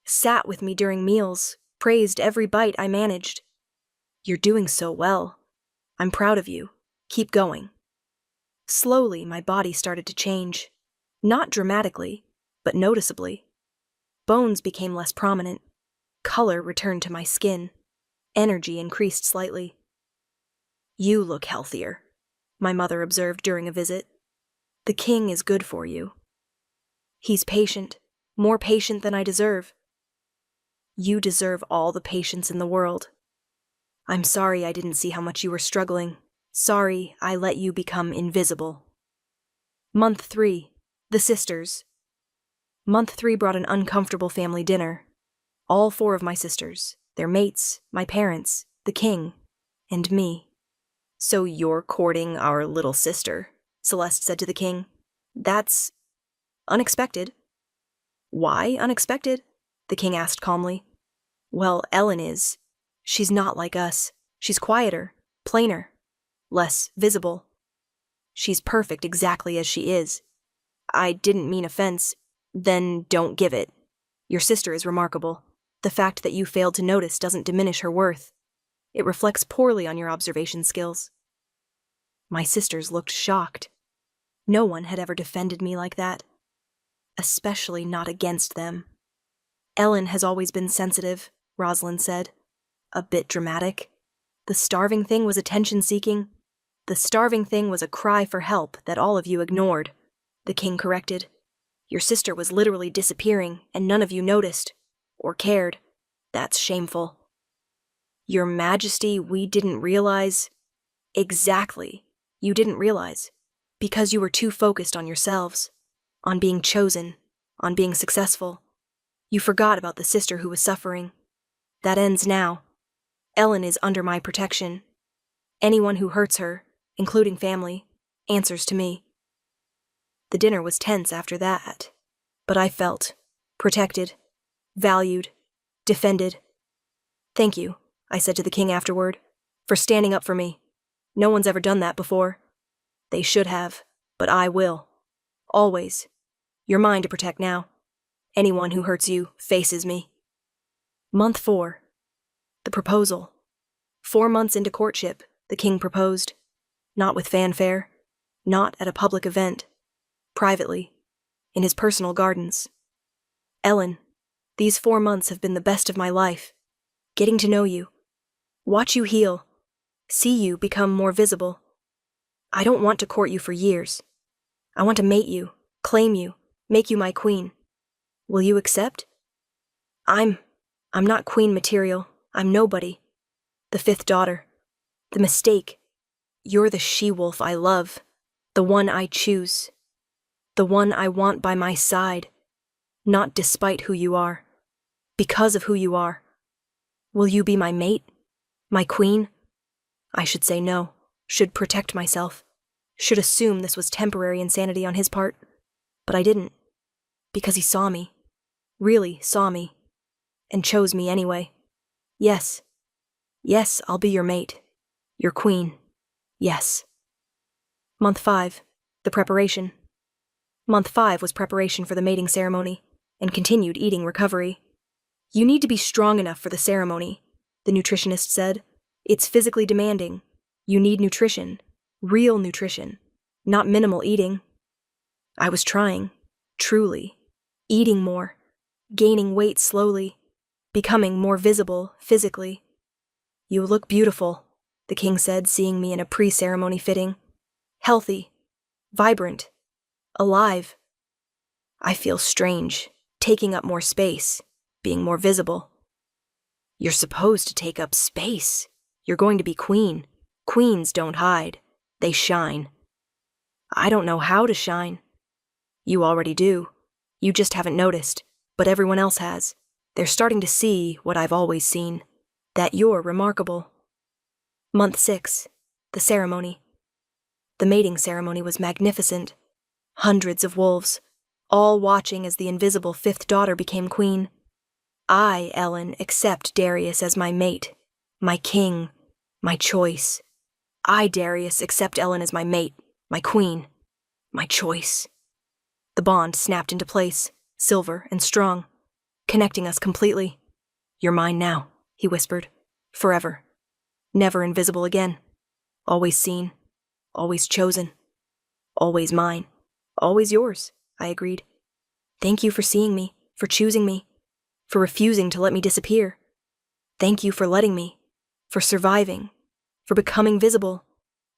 S1: Sat with me during meals, praised every bite I managed. You're doing so well. I'm proud of you. Keep going. Slowly, my body started to change. Not dramatically, but noticeably. Bones became less prominent. Color returned to my skin. Energy increased slightly. You look healthier, my mother observed during a visit. The king is good for you. He's patient, more patient than I deserve. You deserve all the patience in the world. I'm sorry I didn't see how much you were struggling. Sorry I let you become invisible. Month 3. The sisters. Month 3 brought an uncomfortable family dinner. All 4 of my sisters, their mates, my parents, the king, and me. So you're courting our little sister, Celeste said to the king. That's unexpected. Why unexpected? The king asked calmly. Well, Ellen is. She's not like us. She's quieter, plainer, less visible. She's perfect exactly as she is. I didn't mean offense. Then don't give it. Your sister is remarkable. The fact that you failed to notice doesn't diminish her worth. It reflects poorly on your observation skills. My sisters looked shocked. No one had ever defended me like that. Especially not against them. Ellen has always been sensitive, Rosalind said. A bit dramatic. The starving thing was attention-seeking. The starving thing was a cry for help that all of you ignored, the king corrected. Your sister was literally disappearing, and none of you noticed, or cared. That's shameful. Your Majesty, we didn't realize. Exactly. You didn't realize. Because you were too focused on yourselves, on being chosen, on being successful. You forgot about the sister who was suffering. That ends now. Ellen is under my protection. Anyone who hurts her, including family, answers to me. The dinner was tense after that, but I felt protected, valued, defended. Thank you, I said to the king afterward, for standing up for me. No one's ever done that before. They should have, but I will. Always. You're mine to protect now. Anyone who hurts you faces me. Month 4. The proposal. 4 months into courtship, the king proposed. Not with fanfare. Not at a public event. Privately. In his personal gardens. Ellen, these 4 months have been the best of my life. Getting to know you. Watch you heal. See you become more visible. I don't want to court you for years. I want to mate you, claim you, make you my queen. Will you accept? I'm not queen material. I'm nobody. The 5th daughter. The mistake. You're the she-wolf I love. The one I choose. The one I want by my side. Not despite who you are. Because of who you are. Will you be my mate? My queen? I should say no. Should protect myself. Should assume this was temporary insanity on his part. But I didn't. Because he saw me. Really saw me. And chose me anyway. Yes. Yes, I'll be your mate. Your queen. Yes. Month 5. The preparation. Month 5 was preparation for the mating ceremony, and continued eating recovery. You need to be strong enough for the ceremony, the nutritionist said. It's physically demanding. You need nutrition. Real nutrition. Not minimal eating. I was trying. Truly. Eating more. Gaining weight slowly. Becoming more visible physically. You look beautiful, the king said, seeing me in a pre-ceremony fitting. Healthy. Vibrant. Alive. I feel strange. Taking up more space. Being more visible. You're supposed to take up space. You're going to be queen. Queens don't hide. They shine. I don't know how to shine. You already do. You just haven't noticed, but everyone else has. They're starting to see what I've always seen. That you're remarkable. Month 6. The ceremony. The mating ceremony was magnificent. Hundreds of wolves, all watching as the invisible 5th daughter became queen. I, Ellen, accept Darius as my mate, my king, my choice. I, Darius, accept Ellen as my mate, my queen, my choice. The bond snapped into place, silver and strong, connecting us completely. You're mine now, he whispered. Forever. Never invisible again. Always seen. Always chosen. Always mine. Always yours, I agreed. Thank you for seeing me, for choosing me, for refusing to let me disappear. Thank you for letting me, for surviving, for becoming visible,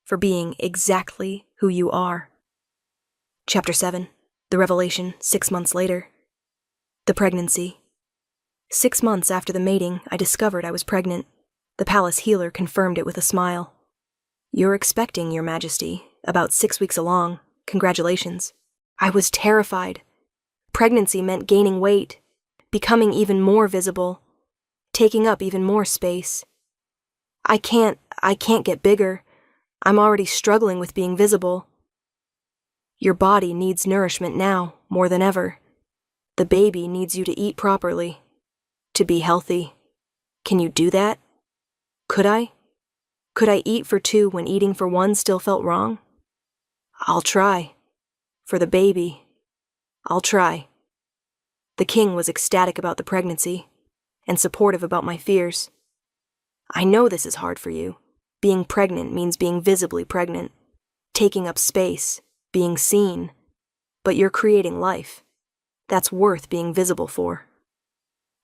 S1: for being exactly who you are. Chapter 7. The revelation 6 months later. The pregnancy. 6 months after the mating, I discovered I was pregnant. The palace healer confirmed it with a smile. You're expecting, Your Majesty, about 6 weeks along. Congratulations. I was terrified. Pregnancy meant gaining weight, becoming even more visible, taking up even more space. I can't get bigger. I'm already struggling with being visible. Your body needs nourishment now, more than ever. The baby needs you to eat properly, to be healthy. Can you do that? Could I? Could I eat for 2 when eating for 1 still felt wrong? I'll try. For the baby. I'll try. The king was ecstatic about the pregnancy, and supportive about my fears. I know this is hard for you. Being pregnant means being visibly pregnant, taking up space, being seen. But you're creating life. That's worth being visible for.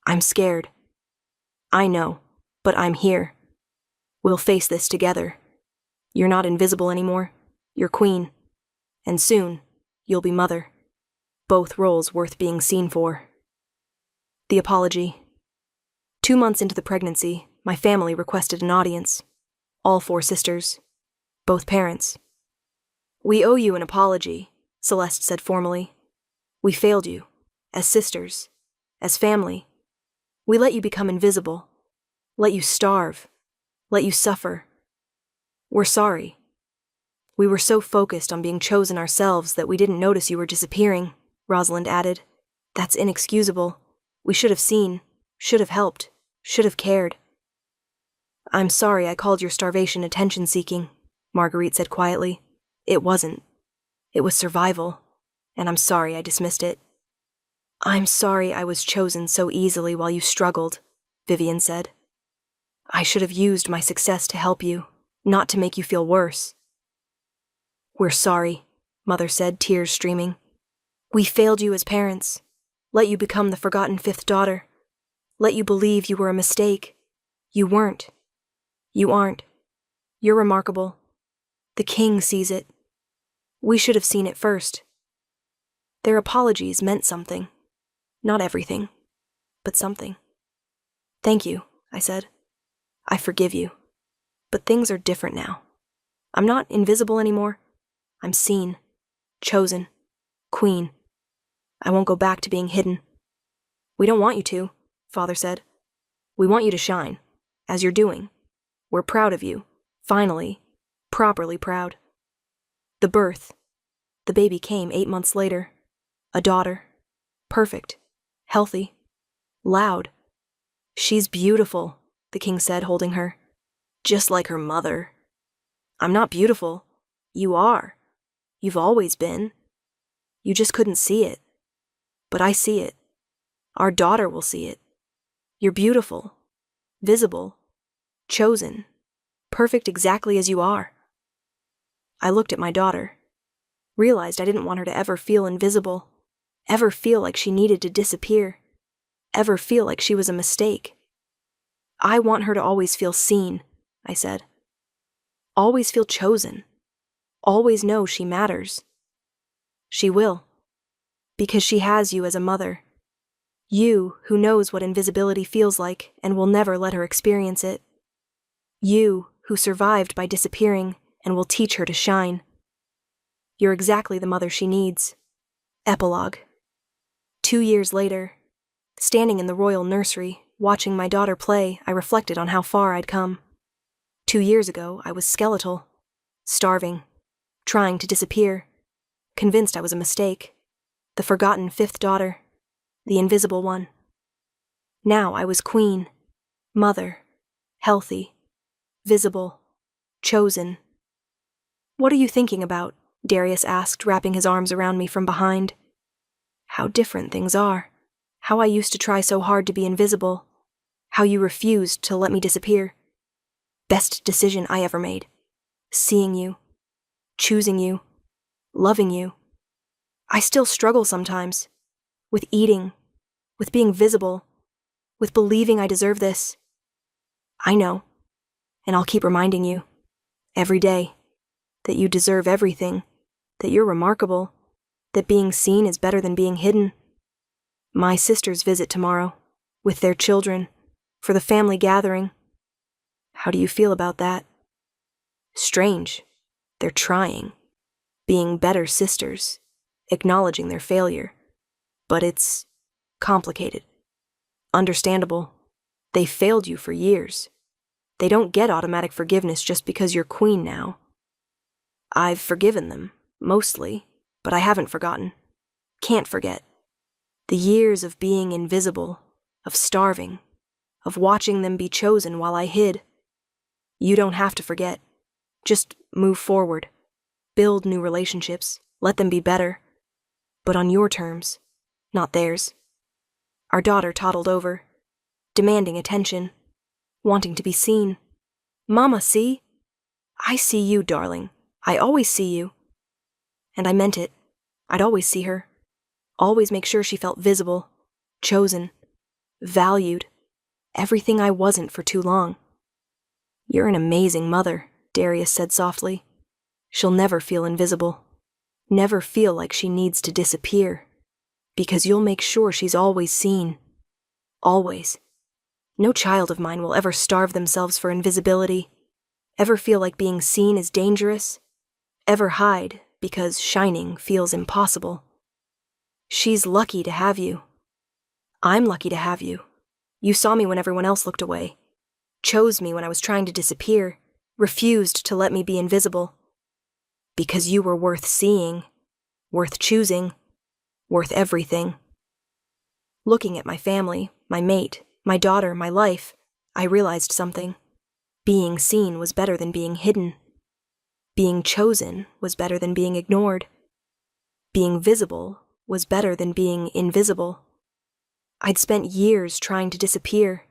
S1: I'm scared. I know, but I'm here. We'll face this together. You're not invisible anymore. You're queen. And soon, you'll be mother. Both roles worth being seen for. The apology. 2 months into the pregnancy, my family requested an audience. All 4 sisters. Both parents. We owe you an apology, Celeste said formally. We failed you, as sisters, as family. We let you become invisible, let you starve, let you suffer. We're sorry. We were so focused on being chosen ourselves that we didn't notice you were disappearing, Rosalind added. That's inexcusable. We should have seen, should have helped, should have cared. I'm sorry I called your starvation attention-seeking, Marguerite said quietly. It wasn't. It was survival, and I'm sorry I dismissed it. I'm sorry I was chosen so easily while you struggled, Vivian said. I should have used my success to help you, not to make you feel worse. We're sorry, Mother said, tears streaming. We failed you as parents, let you become the forgotten fifth daughter, let you believe you were a mistake. You weren't. You aren't. You're remarkable. The king sees it. We should have seen it first. Their apologies meant something. Not everything, but something. Thank you, I said. I forgive you. But things are different now. I'm not invisible anymore. I'm seen, chosen, queen. I won't go back to being hidden. We don't want you to, Father said. We want you to shine, as you're doing. We're proud of you, finally, properly proud. The birth. The baby came 8 months later. A daughter. Perfect. Healthy. Loud. She's beautiful, the king said, holding her. Just like her mother. I'm not beautiful. You are. You've always been. You just couldn't see it. But I see it. Our daughter will see it. You're beautiful. Visible. Chosen. Perfect exactly as you are. I looked at my daughter. Realized I didn't want her to ever feel invisible. Ever feel like she needed to disappear. Ever feel like she was a mistake. I want her to always feel seen, I said. Always feel chosen. Always know she matters. She will. Because she has you as a mother. You who knows what invisibility feels like and will never let her experience it. You who survived by disappearing and will teach her to shine. You're exactly the mother she needs. Epilogue. 2 years later, standing in the royal nursery, watching my daughter play, I reflected on how far I'd come. 2 years ago, I was skeletal, starving, trying to disappear, convinced I was a mistake, the forgotten fifth daughter, the invisible one. Now I was queen, mother, healthy, visible, chosen. What are you thinking about? Darius asked, wrapping his arms around me from behind. How different things are. How I used to try so hard to be invisible. How you refused to let me disappear. Best decision I ever made. Seeing you. Choosing you. Loving you. I still struggle sometimes. With eating. With being visible. With believing I deserve this. I know. And I'll keep reminding you. Every day. That you deserve everything. That you're remarkable. That being seen is better than being hidden. My sisters visit tomorrow. With their children. For the family gathering. How do you feel about that? Strange. They're trying. Being better sisters. Acknowledging their failure. But it's complicated. Understandable. They failed you for years. They don't get automatic forgiveness just because you're queen now. I've forgiven them, mostly, but I haven't forgotten. Can't forget. The years of being invisible, of starving, of watching them be chosen while I hid. You don't have to forget. Just move forward. Build new relationships. Let them be better. But on your terms, not theirs. Our daughter toddled over, demanding attention, wanting to be seen. Mama, see? I see you, darling. I always see you. And I meant it. I'd always see her. Always make sure she felt visible, chosen, valued, everything I wasn't for too long. You're an amazing mother, Darius said softly. She'll never feel invisible. Never feel like she needs to disappear. Because you'll make sure she's always seen. Always. No child of mine will ever starve themselves for invisibility. Ever feel like being seen is dangerous. Ever hide because shining feels impossible. She's lucky to have you. I'm lucky to have you. You saw me when everyone else looked away, chose me when I was trying to disappear, refused to let me be invisible. Because you were worth seeing, worth choosing, worth everything. Looking at my family, my mate, my daughter, my life, I realized something. Being seen was better than being hidden. Being chosen was better than being ignored. Being visible was better than being invisible. I'd spent years trying to disappear,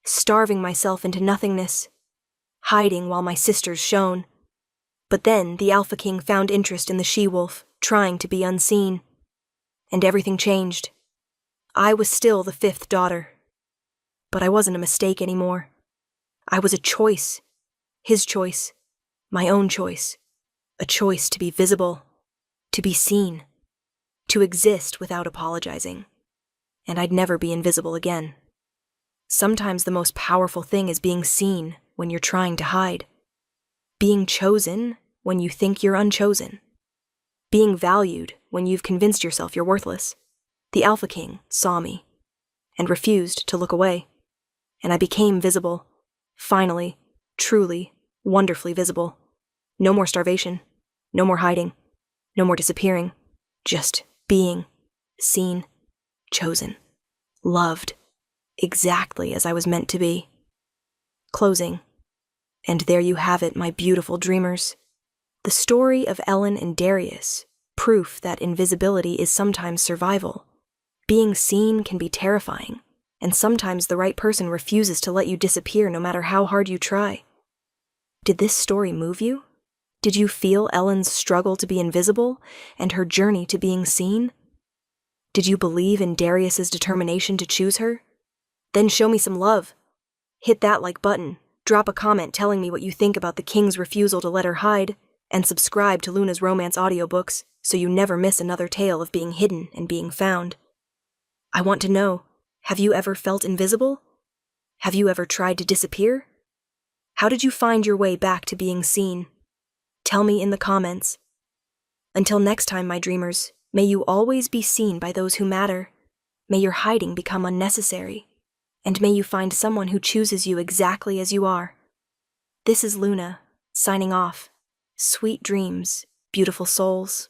S1: starving myself into nothingness, hiding while my sisters shone. But then the Alpha King found interest in the she-wolf, trying to be unseen. And everything changed. I was still the fifth daughter. But I wasn't a mistake anymore. I was a choice. His choice. My own choice. A choice to be visible. To be seen. To exist without apologizing. And I'd never be invisible again. Sometimes the most powerful thing is being seen when you're trying to hide. Being chosen when you think you're unchosen. Being valued when you've convinced yourself you're worthless. The Alpha King saw me and refused to look away. And I became visible. Finally, truly, wonderfully visible. No more starvation. No more hiding. No more disappearing. Just being seen, chosen, loved, exactly as I was meant to be. Closing. And there you have it, my beautiful dreamers. The story of Ellen and Darius, proof that invisibility is sometimes survival. Being seen can be terrifying, and sometimes the right person refuses to let you disappear no matter how hard you try. Did this story move you? Did you feel Ellen's struggle to be invisible and her journey to being seen? Did you believe in Darius's determination to choose her? Then show me some love. Hit that like button, drop a comment telling me what you think about the King's refusal to let her hide, and subscribe to Luna's Romance audiobooks so you never miss another tale of being hidden and being found. I want to know, have you ever felt invisible? Have you ever tried to disappear? How did you find your way back to being seen? Tell me in the comments. Until next time, my dreamers, may you always be seen by those who matter. May your hiding become unnecessary. And may you find someone who chooses you exactly as you are. This is Luna, signing off. Sweet dreams, beautiful souls.